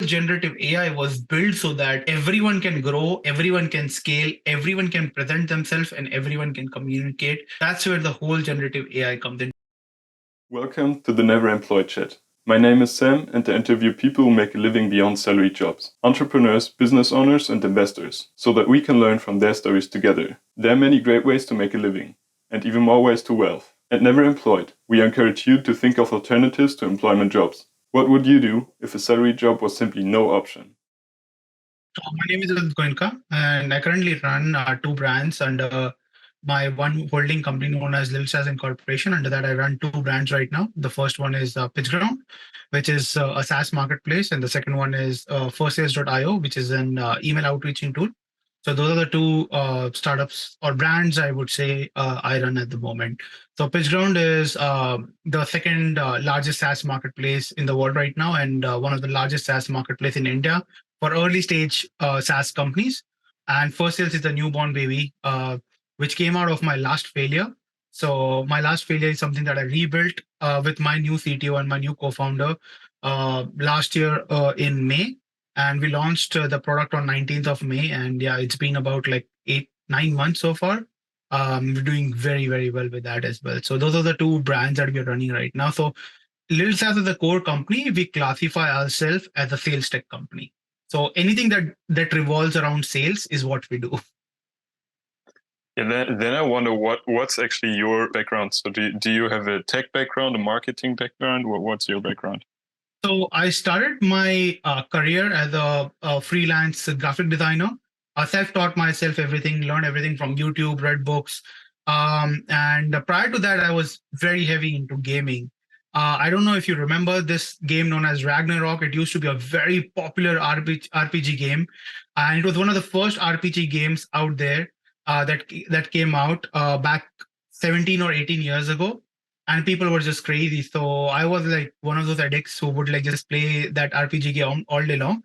generative AI was built so that everyone can grow, everyone can scale, everyone can present themselves, and everyone can communicate. That's where the whole generative AI comes in. Welcome to the Never Employed Chat. My name is Sam, and I interview people who make a living beyond salary jobs, entrepreneurs, business owners, and investors, so that we can learn from their stories together. There are many great ways to make a living, and even more ways to wealth. At Never Employed, we encourage you to think of alternatives to employment jobs. What would you do if a salary job was simply no option? So my name is Udit Goenka, and I currently run two brands under my one holding company known as Lil Saas Incorporation. Under that, I run two brands right now. The first one is Pitchground, which is a SaaS marketplace, and the second one is firstsales.io, which is an email outreaching tool. So those are the two startups or brands I would say I run at the moment. So Pitchground is the second largest SaaS marketplace in the world right now, and one of the largest SaaS marketplace in India for early stage SaaS companies. And First Sales is the newborn baby, which came out of my last failure. So my last failure is something that I rebuilt with my new CTO and my new co-founder last year in May. And we launched the product on 19th of May. And yeah, it's been about like 8-9 months so far. We're doing very, very well with that as well. So those are the two brands that we're running right now. So Little SaaS is the core company. We classify ourselves as a sales tech company. So anything that revolves around sales is what we do. Yeah, then I wonder what's actually your background. So do you have a tech background, a marketing background? What's your background? So I started my career as a freelance graphic designer. I self-taught myself everything, learned everything from YouTube, read books. And prior to that, I was very heavy into gaming. I don't know if you remember this game known as Ragnarok. It used to be a very popular RPG game. And it was one of the first RPG games out there that came out back 17 or 18 years ago, and people were just crazy. So I was like one of those addicts who would like just play that RPG game all day long.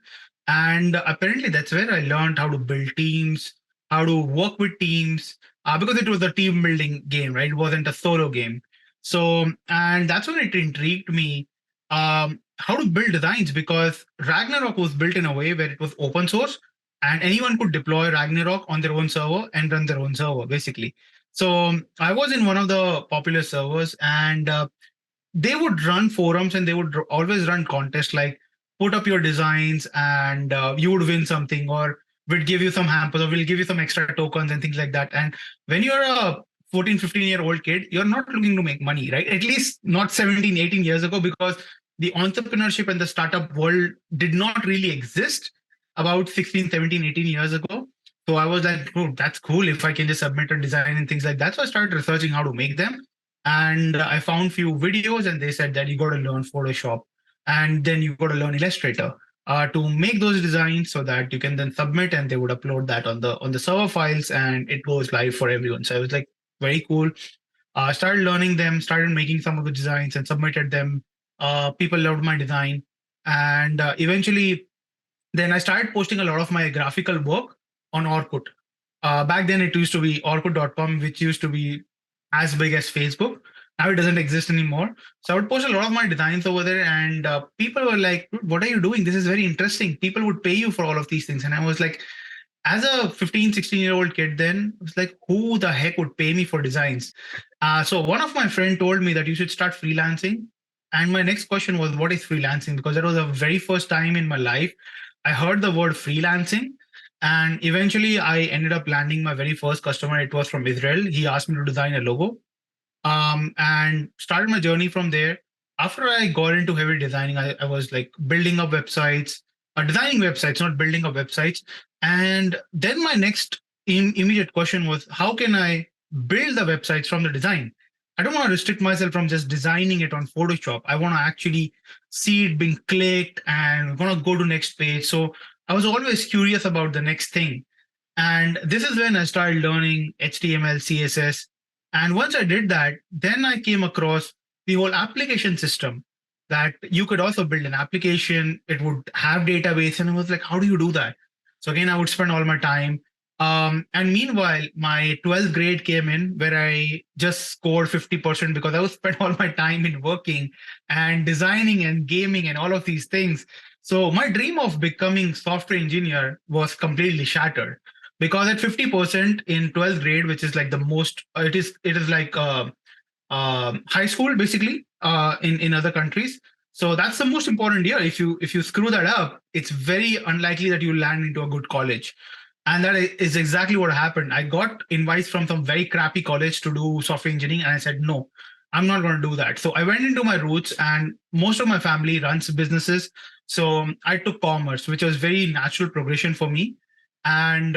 And apparently that's where I learned how to build teams, how to work with teams, because it was a team building game, right? It wasn't a solo game. So, and that's when it intrigued me, how to build designs, because Ragnarok was built in a way where it was open source and anyone could deploy Ragnarok on their own server and run their own server, basically. So I was in one of the popular servers, and they would run forums and they would always run contests like put up your designs and you would win something, or we'd give you some hampers, or we'll give you some extra tokens and things like that. And when you're a 14, 15-year-old kid, you're not looking to make money, right? At least not 17, 18 years ago, because the entrepreneurship and the startup world did not really exist about 16, 17, 18 years ago. So I was like, oh, that's cool if I can just submit a design and things like that. So I started researching how to make them. And I found few videos, and they said that you got to learn Photoshop, and then you got to learn Illustrator to make those designs so that you can then submit, and they would upload that on the server files, and it goes live for everyone. So I was like, very cool. Started learning them, started making some of the designs and submitted them. People loved my design, and eventually then I started posting a lot of my graphical work on Orkut. Back then, it used to be Orkut.com, which used to be as big as Facebook. Now it doesn't exist anymore. So I would post a lot of my designs over there, and people were like, "Dude, what are you doing? This is very interesting. People would pay you for all of these things." And I was like, as a 15, 16-year-old kid, then I was like, who the heck would pay me for designs? So one of my friend told me that you should start freelancing. And my next question was, what is freelancing? Because that was the very first time in my life I heard the word freelancing. And eventually I ended up landing my very first customer. It was from Israel. He asked me to design a logo, and started my journey from there. After I got into heavy designing, I was like building up websites, designing websites, not building up websites. And then my next immediate question was, how can I build the websites from the design? I don't want to restrict myself from just designing it on Photoshop. I want to actually see it being clicked and want to go to next page. So I was always curious about the next thing. And this is when I started learning HTML, CSS. And once I did that, then I came across the whole application system, that you could also build an application. It would have database. And I was like, how do you do that? So again, I would spend all my time. And meanwhile, my 12th grade came in, where I just scored 50% because I would spend all my time in working and designing and gaming and all of these things. So my dream of becoming software engineer was completely shattered because at 50% in 12th grade, which is like the most, it is like high school basically in other countries. So that's the most important year. If you screw that up, it's very unlikely that you land into a good college. And that is exactly what happened. I got invites from some very crappy college to do software engineering, and I said no, I'm not going to do that. So I went into my roots, and most of my family runs businesses. So I took commerce, which was very natural progression for me, and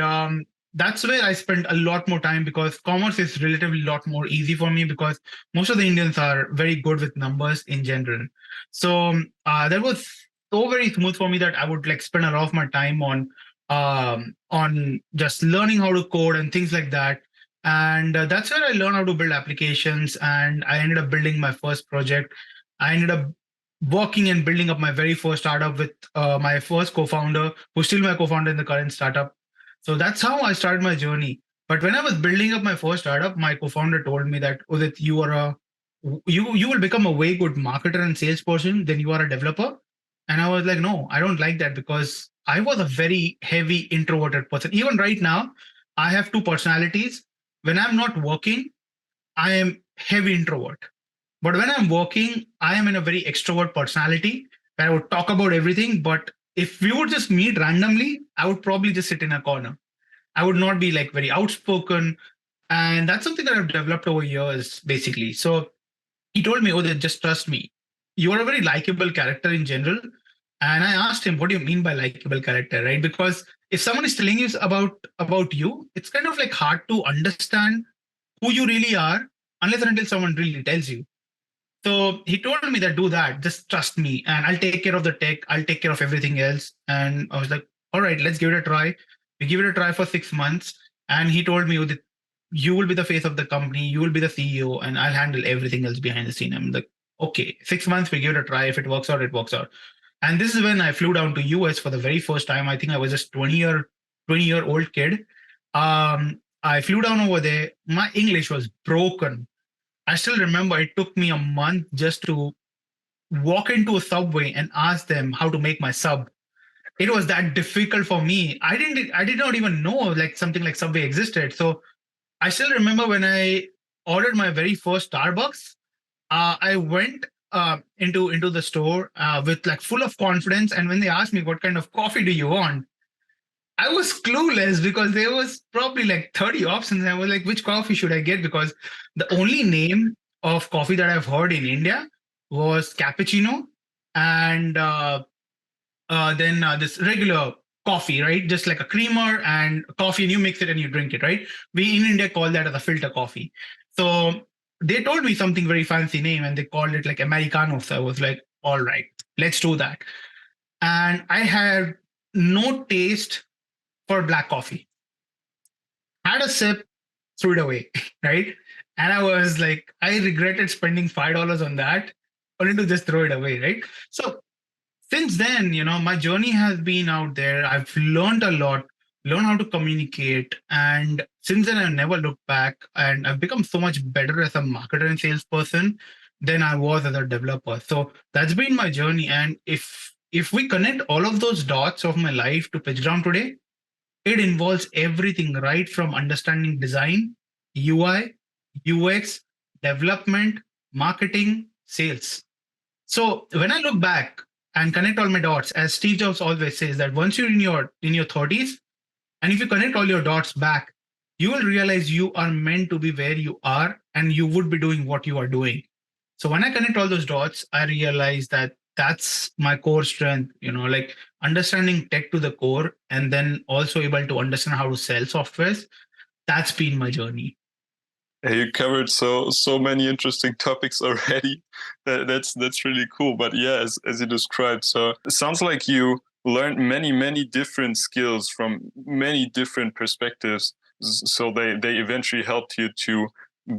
that's where I spent a lot more time because commerce is relatively a lot more easy for me because most of the Indians are very good with numbers in general. So that was so very smooth for me that I would like spend a lot of my time on just learning how to code and things like that. And that's where I learned how to build applications. And I ended up building my first project. I ended up working and building up my very first startup with my first co-founder, who's still my co-founder in the current startup. So that's how I started my journey. But when I was building up my first startup, my co-founder told me that, Udit, you will become a way good marketer and salesperson than you are a developer. And I was like, no, I don't like that because I was a very heavy introverted person. Even right now, I have two personalities. When I'm not working, I am heavy introvert. But when I'm working, I am in a very extrovert personality where I would talk about everything. But if we would just meet randomly, I would probably just sit in a corner. I would not be like very outspoken. And that's something that I've developed over years, basically. So he told me, oh, just trust me. You are a very likable character in general. And I asked him, what do you mean by likable character, right? Because if someone is telling you about you, it's kind of like hard to understand who you really are unless and until someone really tells you. So he told me that do that, just trust me, and I'll take care of the tech, I'll take care of everything else. And I was like, all right, let's give it a try. We give it a try for 6 months, and he told me that you will be the face of the company, you will be the CEO, and I'll handle everything else behind the scene. I'm like, okay, 6 months, we give it a try. If it works out, it works out. And this is when I flew down to US for the very first time. I think I was just 20-year old kid. I flew down over there. My English was broken. I still remember it took me a month just to walk into a subway and ask them how to make my sub. It was that difficult for me. I did not even know like something like Subway existed. So I still remember when I ordered my very first Starbucks, I went into the store with like full of confidence. And when they asked me what kind of coffee do you want, I was clueless because there was probably like 30 options. I was like, which coffee should I get? Because the only name of coffee that I've heard in India was cappuccino and then this regular coffee, right? Just like a creamer and coffee, and you mix it and you drink it, right? We in India call that as a filter coffee. So they told me something very fancy name and they called it like Americano. So I was like, all right, let's do that. And I had no taste for black coffee. Had a sip, threw it away, right? And I was like, I regretted spending $5 on that, only to just throw it away, right? So since then, my journey has been out there. I've learned a lot, learned how to communicate. And since then, I've never looked back. And I've become so much better as a marketer and salesperson than I was as a developer. So that's been my journey. And if we connect all of those dots of my life to Pitchground today, it involves everything right from understanding design, UI, UX, development, marketing, sales. So when I look back and connect all my dots, as Steve Jobs always says, that once you're in your 30s, and if you connect all your dots back, you will realize you are meant to be where you are and you would be doing what you are doing. So when I connect all those dots, I realize that that's my core strength, like understanding tech to the core and then also able to understand how to sell softwares. That's been my journey. You covered so many interesting topics already. That's really cool. But yeah, as you described, so it sounds like you learned many different skills from many different perspectives. So they eventually helped you to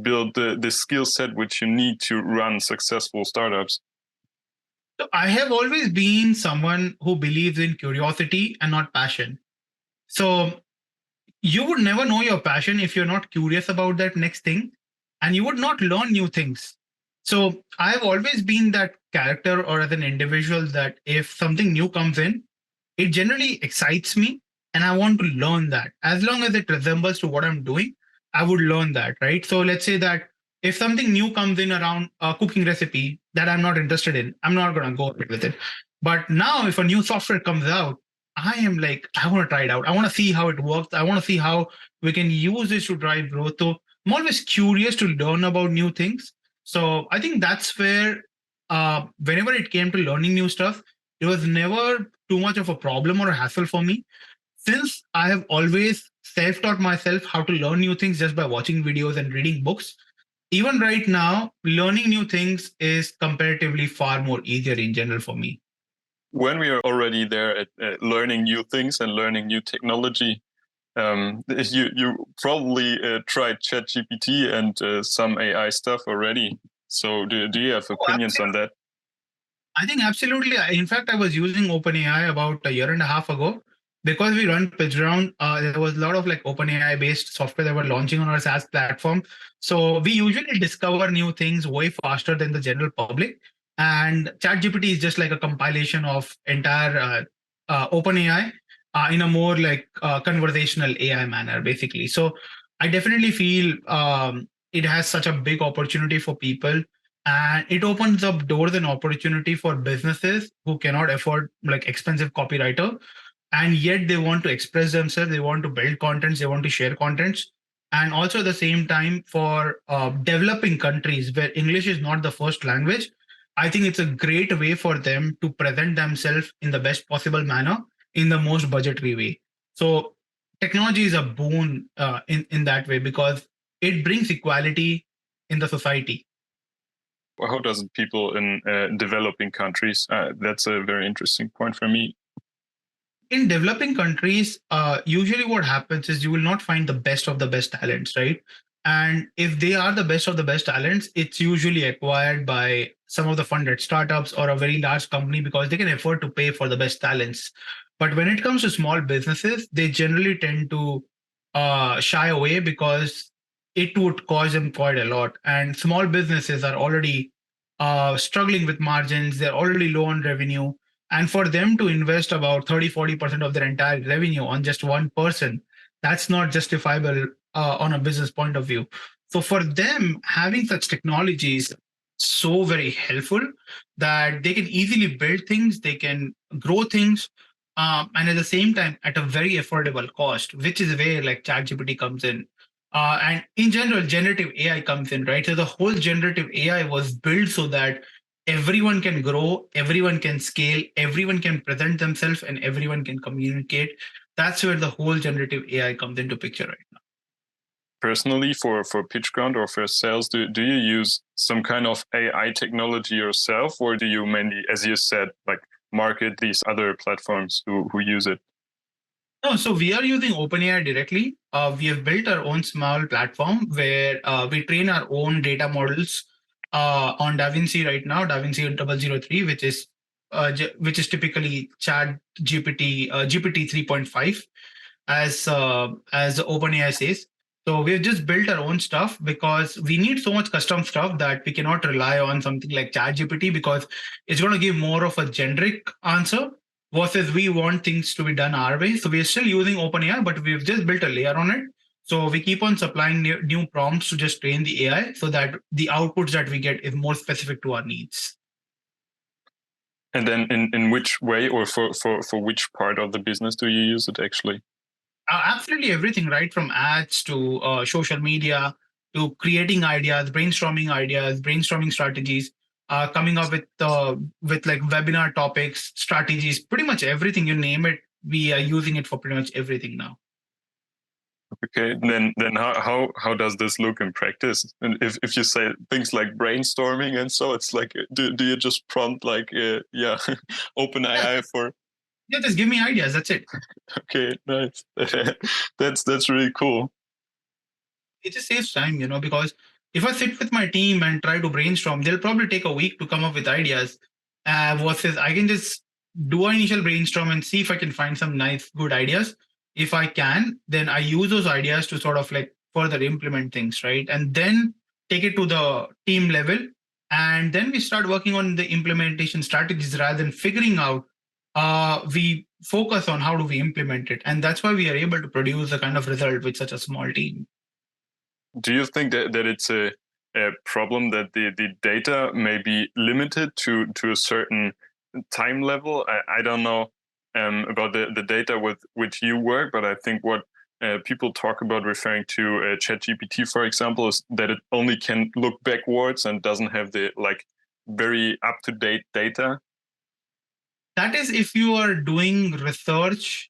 build the skill set which you need to run successful startups. So I have always been someone who believes in curiosity and not passion. So you would never know your passion if you're not curious about that next thing, and you would not learn new things. So I've always been that character or as an individual that if something new comes in, it generally excites me and I want to learn that. As long as it resembles to what I'm doing, I would learn that, right? So let's say that if something new comes in around a cooking recipe that I'm not interested in, I'm not going to go with it. But now, if a new software comes out, I am like, I want to try it out. I want to see how it works. I want to see how we can use this to drive growth. So I'm always curious to learn about new things. So I think that's where, whenever it came to learning new stuff, it was never too much of a problem or a hassle for me, since I have always self-taught myself how to learn new things just by watching videos and reading books. Even right now, learning new things is comparatively far more easier in general for me. When we are already there at learning new things and learning new technology, you probably tried ChatGPT and some AI stuff already. So do you have Oh, opinions on that? I think absolutely. In fact, I was using OpenAI about a year and a half ago because we run Pitchground. There was a lot of like OpenAI based software that were launching on our SaaS platform. So we usually discover new things way faster than the general public. And ChatGPT is just like a compilation of entire OpenAI in a more like conversational AI manner, basically. So I definitely feel it has such a big opportunity for people, and it opens up doors and opportunity for businesses who cannot afford like expensive copywriter, and yet they want to express themselves, they want to build contents, they want to share contents. And also at the same time, for developing countries where English is not the first language, I think it's a great way for them to present themselves in the best possible manner, in the most budgetary way. So technology is a boon in that way, because it brings equality in the society. How does it people in developing countries? That's a very interesting point for me. In developing countries, usually what happens is you will not find the best of the best talents, right? And if they are the best of the best talents, it's usually acquired by some of the funded startups or a very large company because they can afford to pay for the best talents. But when it comes to small businesses, they generally tend to shy away because it would cost them quite a lot. And small businesses are already struggling with margins, they're already low on revenue, and for them to invest about 30-40% of their entire revenue on just one person, that's not justifiable on a business point of view. So for them, having such technologies so very helpful that they can easily build things, they can grow things, and at the same time at a very affordable cost, which is where like ChatGPT comes in. And in general, generative AI comes in, right? So the whole generative AI was built so that everyone can grow, everyone can scale, everyone can present themselves, and everyone can communicate. That's where the whole generative AI comes into picture right now. Personally, for Pitchground or for sales, do you use some kind of AI technology yourself, or do you mainly, as you said, like market these other platforms who use it? No, so we are using OpenAI directly. We have built our own small platform where we train our own data models on DaVinci right now, DaVinci 003, which is typically Chat GPT GPT 3.5, as OpenAI says. So we've just built our own stuff because we need so much custom stuff that we cannot rely on something like ChatGPT, because it's going to give more of a generic answer versus we want things to be done our way. So we're still using OpenAI, but we've just built a layer on it. So we keep on supplying new prompts to just train the AI so that the outputs that we get is more specific to our needs. And then in which way or for which part of the business do you use it actually? Absolutely everything, right? From ads to social media to creating ideas, brainstorming strategies, coming up with like webinar topics, strategies, pretty much everything you name it. We are using it for pretty much everything now. Okay, then how does this look in practice? And if you say things like brainstorming and so, it's like do you just prompt like yeah, open AI for? Yeah, just give me ideas. That's it. Okay, nice. That's really cool. It just saves time, because if I sit with my team and try to brainstorm, they'll probably take a week to come up with ideas. Versus I can just do an initial brainstorm and see if I can find some nice, good ideas. If I can, then I use those ideas to sort of like further implement things, right? And then take it to the team level And then we start working on the implementation strategies rather than figuring out. We focus on how do we implement it, and that's why we are able to produce the kind of result with such a small team. Do you think that it's a problem that the data may be limited to a certain time level? I don't know about the data with which you work, but I think what people talk about referring to ChatGPT, for example, is that it only can look backwards and doesn't have the like very up to date data. That is if you are doing research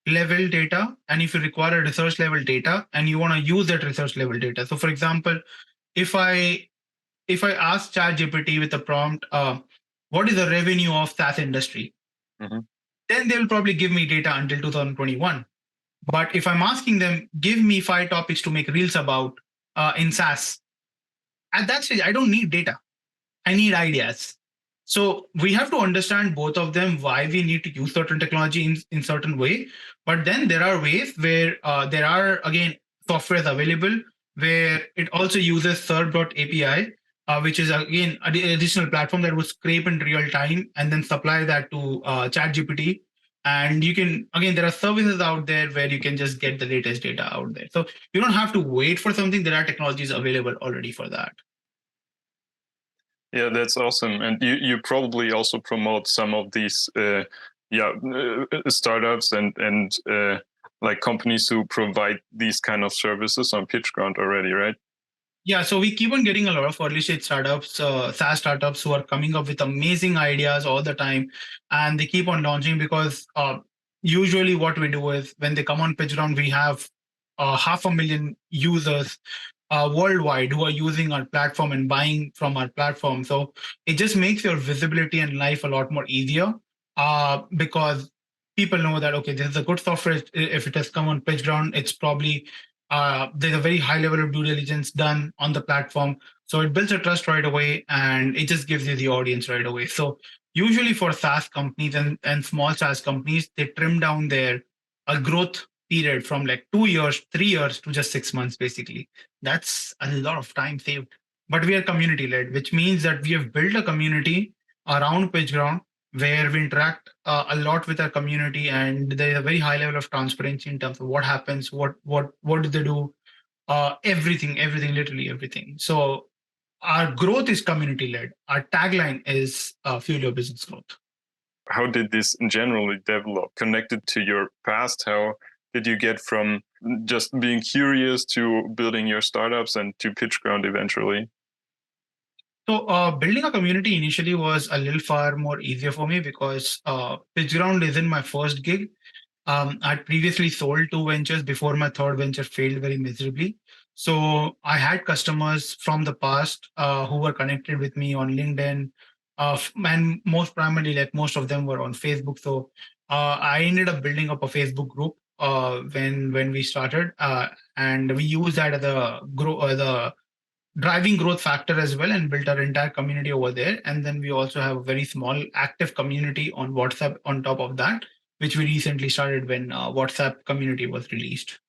level data, and if you require a research level data and you want to use that research level data. So for example, if I ask ChatGPT with a prompt, what is the revenue of SaaS industry, Mm-hmm. then they'll probably give me data until 2021. But if I'm asking them, give me 5 topics to make reels about in SaaS, at that stage, I don't need data. I need ideas. So we have to understand both of them, why we need to use certain technology in certain way. But then there are ways where there are, again, softwares available where it also uses serve.api, which is, again, additional platform that would scrape in real time and then supply that to ChatGPT. And you can, again, there are services out there where you can just get the latest data out there. So you don't have to wait for something. There are technologies available already for that. Yeah, that's awesome. And you probably also promote some of these startups and like companies who provide these kind of services on Pitchground already, right? Yeah, so we keep on getting a lot of early stage startups, SaaS startups who are coming up with amazing ideas all the time, and they keep on launching because usually what we do is when they come on PitchGround, we have 500,000 users worldwide who are using our platform and buying from our platform. So it just makes your visibility and life a lot more easier because people know that, okay, this is a good software. If it has come on PitchGround, it's probably there's a very high level of due diligence done on the platform. So it builds a trust right away and it just gives you the audience right away. So usually for SaaS companies and small SaaS companies, they trim down their growth period from like 2 years, 3 years to just 6 months, basically. That's a lot of time saved. But we are community led, which means that we have built a community around PitchGround where we interact a lot with our community, and there is a very high level of transparency in terms of what happens, what do they do, everything, literally everything. So our growth is community led. Our tagline is fuel your business growth. How did this generally develop? Connected to your past, how did you get from just being curious to building your startups and to Pitchground eventually? So building a community initially was a little far more easier for me because PitchGround isn't my first gig. I'd previously sold 2 ventures before my third venture failed very miserably. So I had customers from the past who were connected with me on LinkedIn, and most primarily, like most of them were on Facebook. So I ended up building up a Facebook group when we started, and we used that as the driving growth factor as well, and built our entire community over there. And then we also have a very small active community on WhatsApp on top of that, which we recently started when WhatsApp community was released.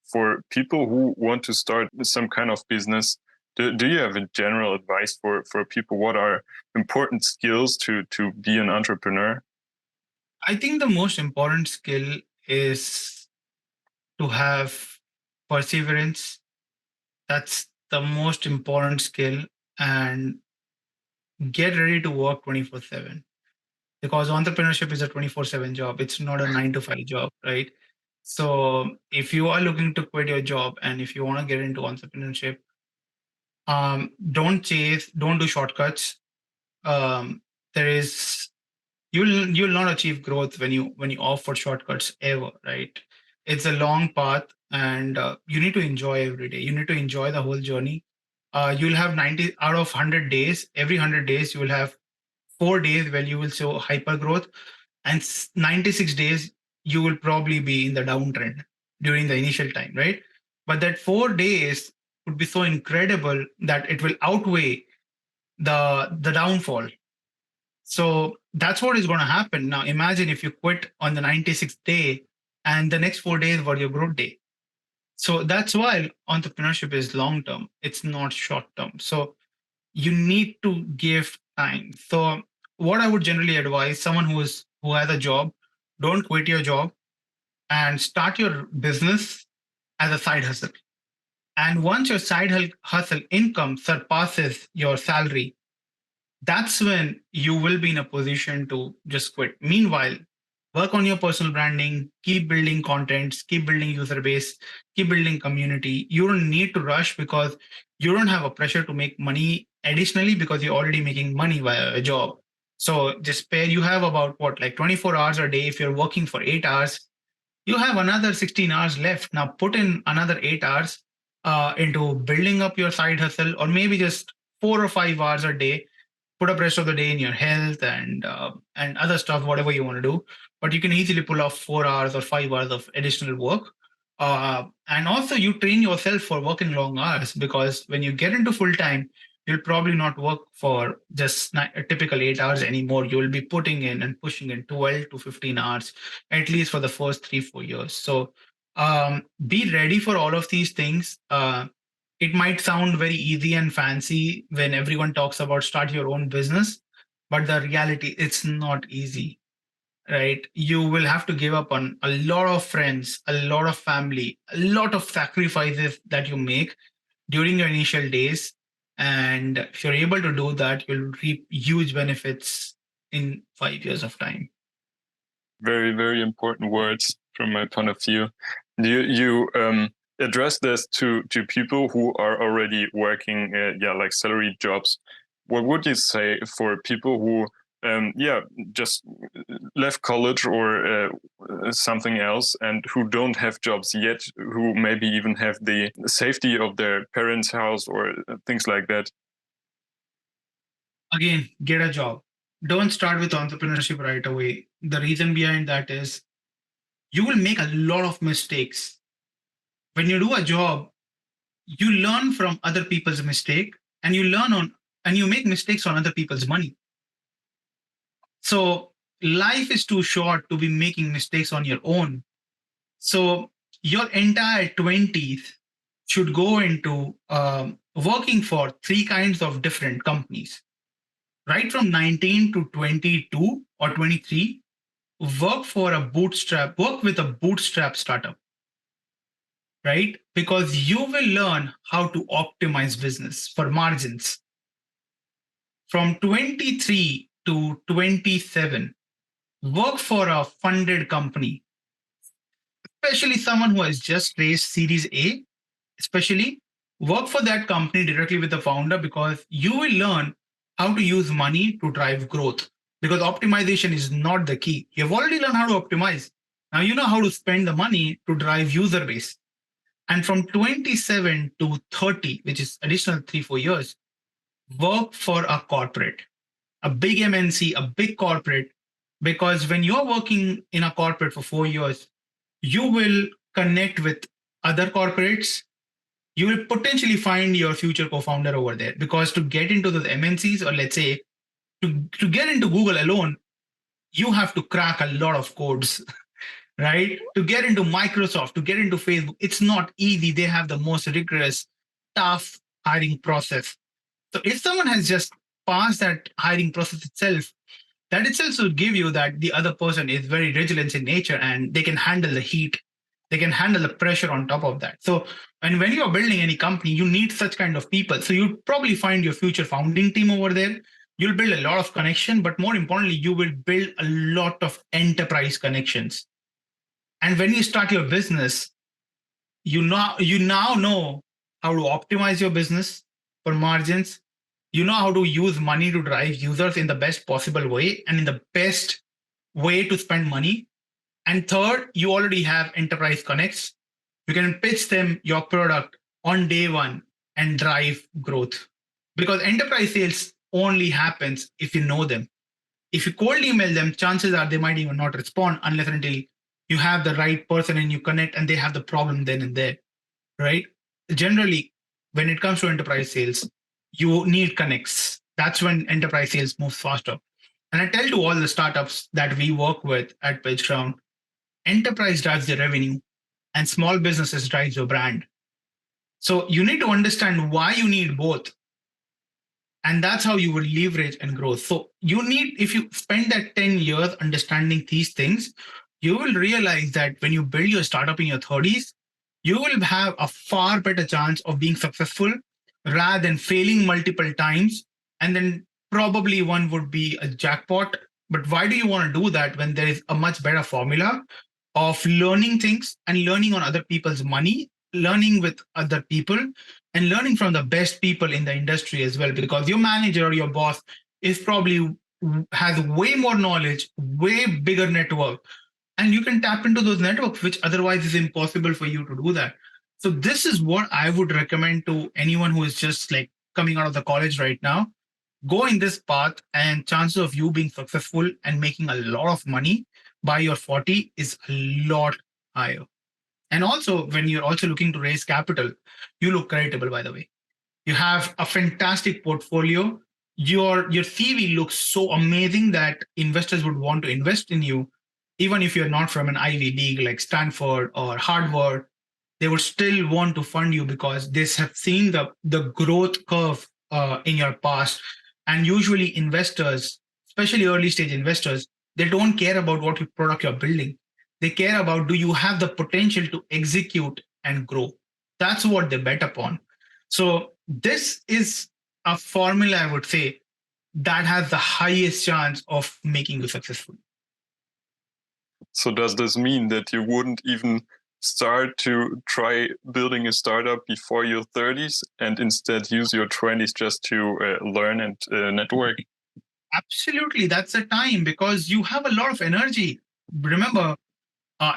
For people who want to start some kind of business, do you have a general advice for people? What are important skills to be an entrepreneur? I think the most important skill is to have perseverance. That's the most important skill, and get ready to work 24/7, because entrepreneurship is a 24/7 job. It's not a 9 to 5 job, right? So if you are looking to quit your job and if you want to get into entrepreneurship, don't do shortcuts. There is you'll not achieve growth when you opt for shortcuts ever, right? It's a long path, and you need to enjoy every day. You need to enjoy the whole journey. You'll have 90 out of 100 days. Every 100 days, you will have 4 days where you will show hyper growth, and 96 days you will probably be in the downtrend during the initial time, right? But that 4 days would be so incredible that it will outweigh the downfall. So that's what is going to happen. Now imagine if you quit on the 96th day and the next 4 days were your growth day. So that's why entrepreneurship is long term, it's not short term. So you need to give time. So what I would generally advise someone who has a job, don't quit your job and start your business as a side hustle. And once your hustle income surpasses your salary, that's when you will be in a position to just quit. Meanwhile, work on your personal branding, keep building contents, keep building user base, keep building community. You don't need to rush because you don't have a pressure to make money additionally because you're already making money via a job. So just spare, you have about what, like 24 hours a day. If you're working for 8 hours, you have another 16 hours left. Now put in another 8 hours into building up your side hustle, or maybe just 4 or 5 hours a day. Put up rest of the day in your health and other stuff, whatever you want to do. But you can easily pull off 4 hours or 5 hours of additional work. And also, you train yourself for working long hours, because when you get into full time, you'll probably not work for just a typical 8 hours anymore. You'll be putting in and pushing in 12 to 15 hours, at least for the first 3 4 years. So be ready for all of these things. It might sound very easy and fancy when everyone talks about start your own business, but the reality, it's not easy, right? You will have to give up on a lot of friends, a lot of family, a lot of sacrifices that you make during your initial days. And if you're able to do that, you'll reap huge benefits in 5 years of time. Very, very important words from my point of view. You address this to people who are already working, like salary jobs. What would you say for people who, just left college or something else and who don't have jobs yet, who maybe even have the safety of their parents' house or things like that? Again, get a job. Don't start with entrepreneurship right away. The reason behind that is you will make a lot of mistakes. When you do a job, you learn from other people's mistake, and you make mistakes on other people's money. So life is too short to be making mistakes on your own. So your entire 20s should go into working for three kinds of different companies. Right from 19 to 22 or 23, work with a bootstrap startup, right? Because you will learn how to optimize business for margins. From 23 to 27, work for a funded company, especially someone who has just raised Series A, especially work for that company directly with the founder, because you will learn how to use money to drive growth. Because optimization is not the key. You've already learned how to optimize. Now you know how to spend the money to drive user base. And from 27 to 30, which is additional 3 4 years, work for a corporate, a big MNC, a big corporate. Because when you're working in a corporate for 4 years, you will connect with other corporates. You will potentially find your future co-founder over there, because to get into those MNCs, or let's say to get into Google alone, you have to crack a lot of codes, right? To get into Microsoft, to get into Facebook, it's not easy. They have the most rigorous, tough hiring process. So if someone has just passed that hiring process itself, that itself will give you that the other person is very resilient in nature and they can handle the heat, they can handle the pressure on top of that. So and when you're building any company, you need such kind of people. So you probably find your future founding team over there. You'll build a lot of connection, but more importantly, you will build a lot of enterprise connections. And when you start your business, you now know how to optimize your business for margins. You know how to use money to drive users in the best possible way and in the best way to spend money. And third, you already have enterprise connects. You can pitch them your product on day one and drive growth. Because enterprise sales only happens if you know them. If you cold email them, chances are they might even not respond unless and until you have the right person and you connect and they have the problem then and there, right? Generally, when it comes to enterprise sales, you need connects. That's when enterprise sales moves faster. And I tell to all the startups that we work with at Pitchground, enterprise drives the revenue and small businesses drives your brand. So you need to understand why you need both. And that's how you will leverage and grow. So you need, if you spend that 10 years understanding these things, you will realize that when you build your startup in your 30s, you will have a far better chance of being successful rather than failing multiple times. And then probably one would be a jackpot. But why do you want to do that when there is a much better formula of learning things and learning on other people's money, learning with other people, and learning from the best people in the industry as well? Because your manager or your boss is probably has way more knowledge, way bigger network, and you can tap into those networks, which otherwise is impossible for you to do that. So this is what I would recommend to anyone who is just like coming out of the college right now. Go in this path, and chances of you being successful and making a lot of money by your 40 is a lot higher. And also, when you're also looking to raise capital, you look creditable, by the way. You have a fantastic portfolio. Your CV looks so amazing that investors would want to invest in you, even if you're not from an Ivy League like Stanford or Harvard. They would still want to fund you because they have seen the growth curve in your past. And usually, investors, especially early stage investors, they don't care about what product you're building. They care about, do you have the potential to execute and grow? That's what they bet upon. So this is a formula, I would say, that has the highest chance of making you successful. So does this mean that you wouldn't even start to try building a startup before your 30s and instead use your 20s just to learn and network? Absolutely, that's the time because you have a lot of energy. Remember,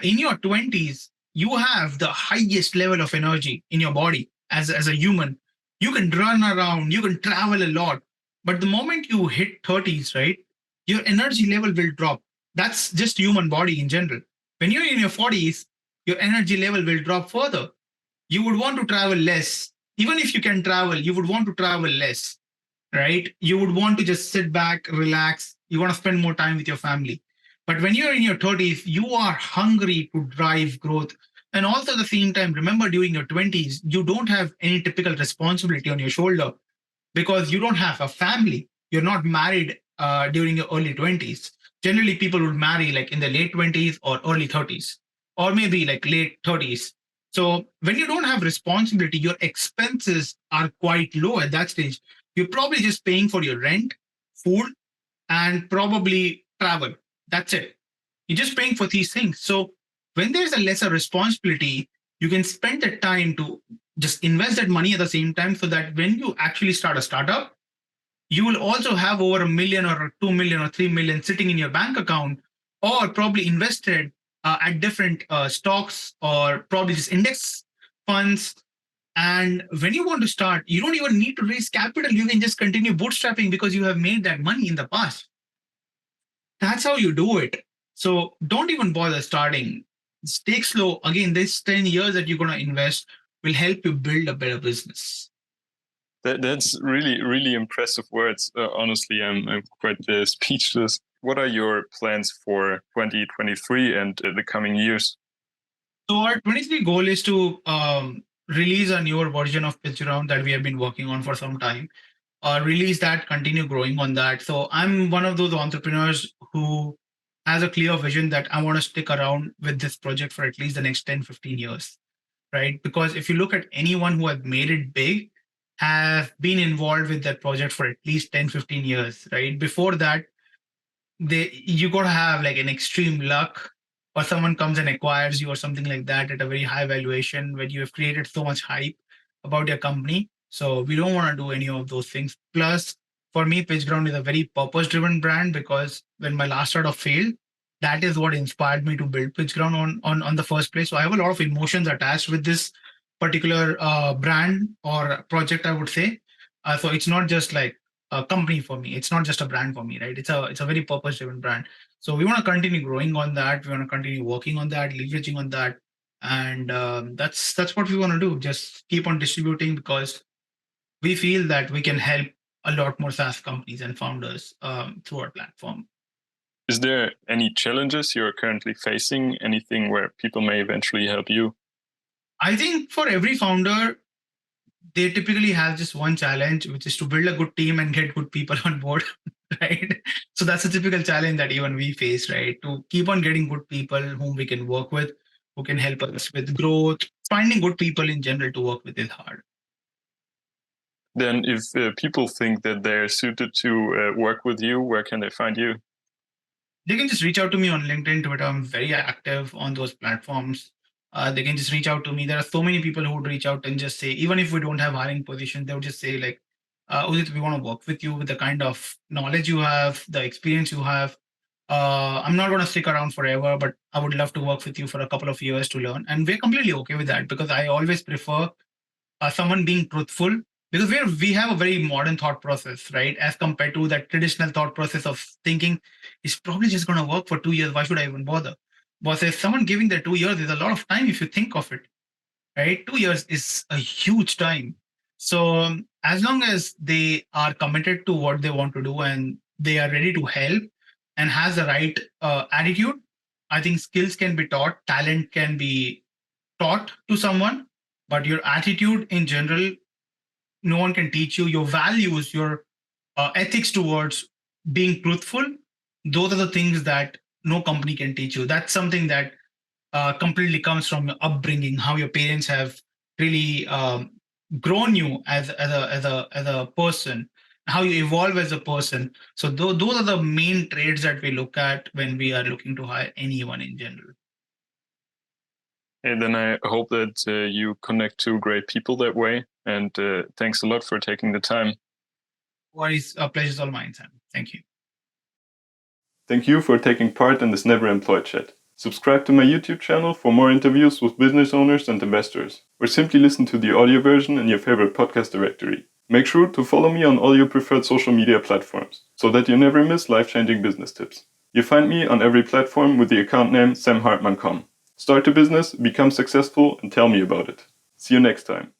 in your 20s, you have the highest level of energy in your body as a human. You can run around, you can travel a lot. But the moment you hit 30s, right, your energy level will drop. That's just human body in general. When you're in your 40s, your energy level will drop further. You would want to travel less. Even if you can travel, you would want to travel less, right? You would want to just sit back, relax. You want to spend more time with your family. But when you're in your 30s, you are hungry to drive growth. And also at the same time, remember during your 20s, you don't have any typical responsibility on your shoulder because you don't have a family. You're not married during your early 20s. Generally, people would marry like in the late 20s or early 30s, or maybe like late 30s. So when you don't have responsibility, your expenses are quite low at that stage. You're probably just paying for your rent, food, and probably travel. That's it. You're just paying for these things. So when there's a lesser responsibility, you can spend the time to just invest that money at the same time so that when you actually start a startup, you will also have over 1 million or 2 million or 3 million sitting in your bank account, or probably invested at different stocks or probably just index funds. And when you want to start, you don't even need to raise capital. You can just continue bootstrapping because you have made that money in the past. That's how you do it. So don't even bother starting. Take slow. Again, this 10 years that you're going to invest will help you build a better business. That's really, really impressive words. Honestly, I'm quite speechless. What are your plans for 2023 and the coming years? So our 23 goal is to release a newer version of Pitchground that we have been working on for some time. Release that, continue growing on that. So I'm one of those entrepreneurs who has a clear vision that I want to stick around with this project for at least the next 10, 15 years, right? Because if you look at anyone who has made it big, have been involved with that project for at least 10, 15 years, right? Before that, you got to have like an extreme luck, or someone comes and acquires you or something like that at a very high valuation when you have created so much hype about your company. So we don't want to do any of those things. Plus, for me, Pitchground is a very purpose driven brand because when my last startup failed, that is what inspired me to build Pitchground on the first place. So I have a lot of emotions attached with this particular brand or project, I would say. So it's not just like a company for me. It's not just a brand for me, right? It's a very purpose driven brand. So we want to continue growing on that. We want to continue working on that, leveraging on that, and that's what we want to do. Just keep on distributing because we feel that we can help a lot more SaaS companies and founders through our platform. Is there any challenges you're currently facing? Anything where people may eventually help you? I think for every founder, they typically have just one challenge, which is to build a good team and get good people on board, right? So that's a typical challenge that even we face, right? To keep on getting good people whom we can work with, who can help us with growth. Finding good people in general to work with is hard. Then, if people think that they're suited to work with you, where can they find you? They can just reach out to me on LinkedIn, Twitter. I'm very active on those platforms. They can just reach out to me. There are so many people who would reach out and just say, even if we don't have hiring positions, they would just say like, Udit, we want to work with you with the kind of knowledge you have, the experience you have. I'm not going to stick around forever, but I would love to work with you for a couple of years to learn. And we're completely okay with that because I always prefer someone being truthful, because we have a very modern thought process, right, as compared to that traditional thought process of thinking it's probably just going to work for 2 years, why should I even bother? Versus someone giving their 2 years is a lot of time if you think of it, right? 2 years is a huge time. So as long as they are committed to what they want to do and they are ready to help and has the right attitude, I think skills can be taught, talent can be taught to someone, but your attitude in general, no one can teach you. Your values, your ethics towards being truthful, those are the things that no company can teach you. That's something that completely comes from your upbringing, how your parents have really grown you as a person, how you evolve as a person. So those are the main traits that we look at when we are looking to hire anyone in general. And then I hope that you connect to great people that way. And thanks a lot for taking the time. Worries, pleasure's all mine, Sam. Thank you. Thank you for taking part in this Never Employed chat. Subscribe to my YouTube channel for more interviews with business owners and investors, or simply listen to the audio version in your favorite podcast directory. Make sure to follow me on all your preferred social media platforms, so that you never miss life-changing business tips. You find me on every platform with the account name samhartmann.com. Start a business, become successful, and tell me about it. See you next time.